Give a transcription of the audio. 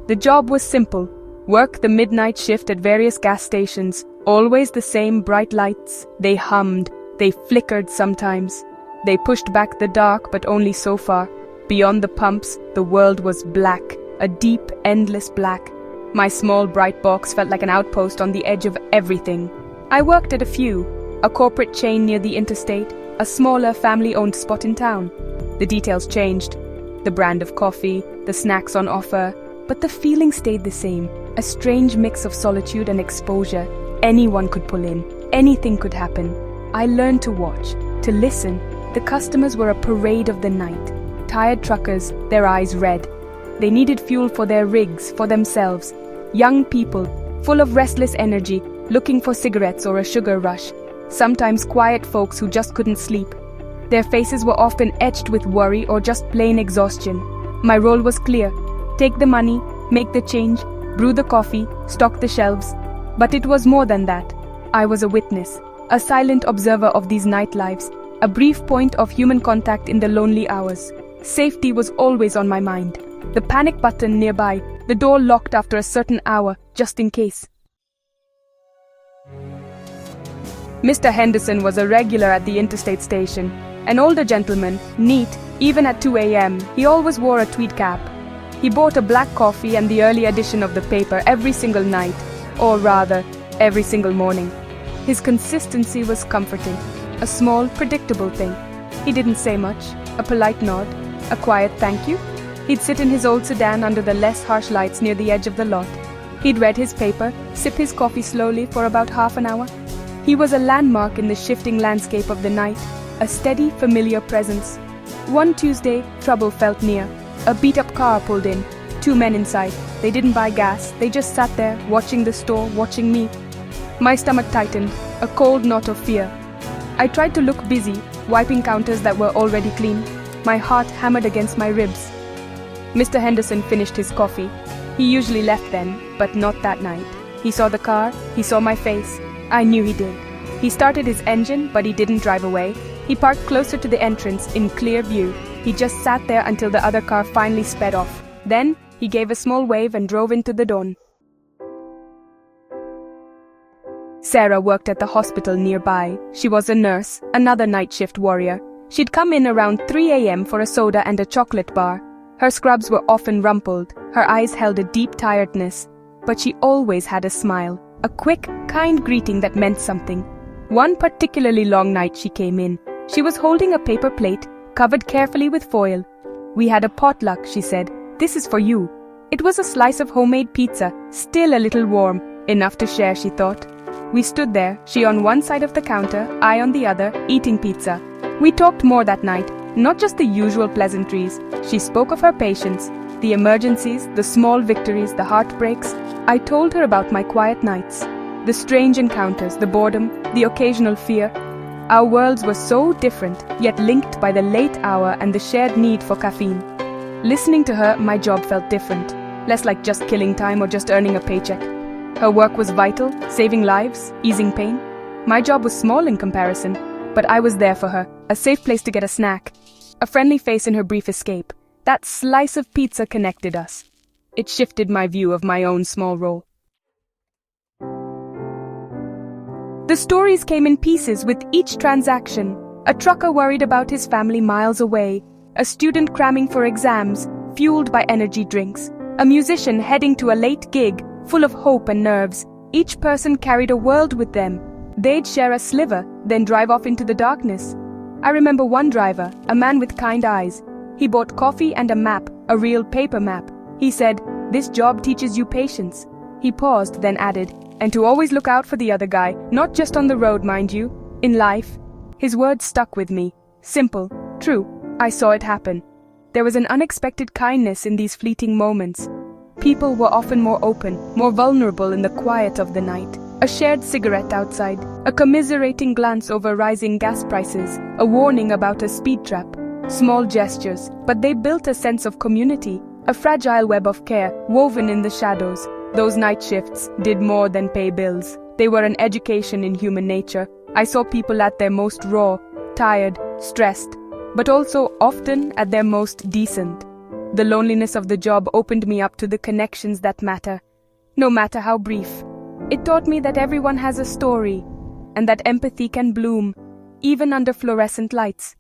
The job was simple. Work the midnight shift at various gas stations. Always the same bright lights. They hummed. They flickered sometimes. They pushed back the dark, but only so far. Beyond the pumps, the world was black. A deep, endless black. My small, bright box felt like an outpost on the edge of everything. I worked at a few. A corporate chain near the interstate. A smaller, family-owned spot in town. The details changed. The brand of coffee, the snacks on offer. But the feeling stayed the same. A strange mix of solitude and exposure. Anyone could pull in. Anything could happen. I learned to watch, to listen. The customers were a parade of the night. Tired truckers, their eyes red. They needed fuel for their rigs, for themselves. Young people, full of restless energy, looking for cigarettes or a sugar rush. Sometimes quiet folks who just couldn't sleep. Their faces were often etched with worry or just plain exhaustion. My role was clear. Take the money, make the change, brew the coffee, stock the shelves. But it was more than that. I was a witness, a silent observer of these nightlives, a brief point of human contact in the lonely hours. Safety was always on my mind. The panic button nearby, the door locked after a certain hour, just in case. Mr. Henderson was a regular at the interstate station. An older gentleman, neat, even at 2 a.m., he always wore a tweed cap. He bought a black coffee and the early edition of the paper every single night, or rather, every single morning. His consistency was comforting, a small, predictable thing. He didn't say much, a polite nod, a quiet thank you. He'd sit in his old sedan under the less harsh lights near the edge of the lot. He'd read his paper, sip his coffee slowly for about half an hour. He was a landmark in the shifting landscape of the night, a steady, familiar presence. One Tuesday, trouble felt near. A beat-up car pulled in. 2 men inside. They didn't buy gas. They just sat there, watching the store, watching me. My stomach tightened, a cold knot of fear. I tried to look busy, wiping counters that were already clean. My heart hammered against my ribs. Mr. Henderson finished his coffee. He usually left then, but not that night. He saw the car, he saw my face. I knew he did. He started his engine, but he didn't drive away. He parked closer to the entrance, in clear view. He just sat there until the other car finally sped off. Then, he gave a small wave and drove into the dawn. Sarah worked at the hospital nearby. She was a nurse, another night shift warrior. She'd come in around 3 a.m. for a soda and a chocolate bar. Her scrubs were often rumpled. Her eyes held a deep tiredness. But she always had a smile, a quick, kind greeting that meant something. One particularly long night she came in. She was holding a paper plate, covered carefully with foil. "We had a potluck," she said. "This is for you." It was a slice of homemade pizza, still a little warm, enough to share, she thought. We stood there, she on one side of the counter, I on the other, eating pizza. We talked more that night, not just the usual pleasantries. She spoke of her patients, the emergencies, the small victories, the heartbreaks. I told her about my quiet nights, the strange encounters, the boredom, the occasional fear. Our worlds were so different, yet linked by the late hour and the shared need for caffeine. Listening to her, my job felt different, less like just killing time or just earning a paycheck. Her work was vital, saving lives, easing pain. My job was small in comparison, but I was there for her, a safe place to get a snack, a friendly face in her brief escape. That slice of pizza connected us. It shifted my view of my own small role. The stories came in pieces with each transaction. A trucker worried about his family miles away, a student cramming for exams, fueled by energy drinks, a musician heading to a late gig, full of hope and nerves. Each person carried a world with them. They'd share a sliver, then drive off into the darkness. I remember one driver, a man with kind eyes. He bought coffee and a map, a real paper map. He said, "This job teaches you patience." He paused, then added, "And to always look out for the other guy, not just on the road, mind you, in life." His words stuck with me. Simple, true, I saw it happen. There was an unexpected kindness in these fleeting moments. People were often more open, more vulnerable in the quiet of the night. A shared cigarette outside, a commiserating glance over rising gas prices, a warning about a speed trap. Small gestures, but they built a sense of community, a fragile web of care woven in the shadows. Those night shifts did more than pay bills. They were an education in human nature. I saw people at their most raw, tired, stressed, but also often at their most decent. The loneliness of the job opened me up to the connections that matter, no matter how brief. It taught me that everyone has a story, and that empathy can bloom, even under fluorescent lights.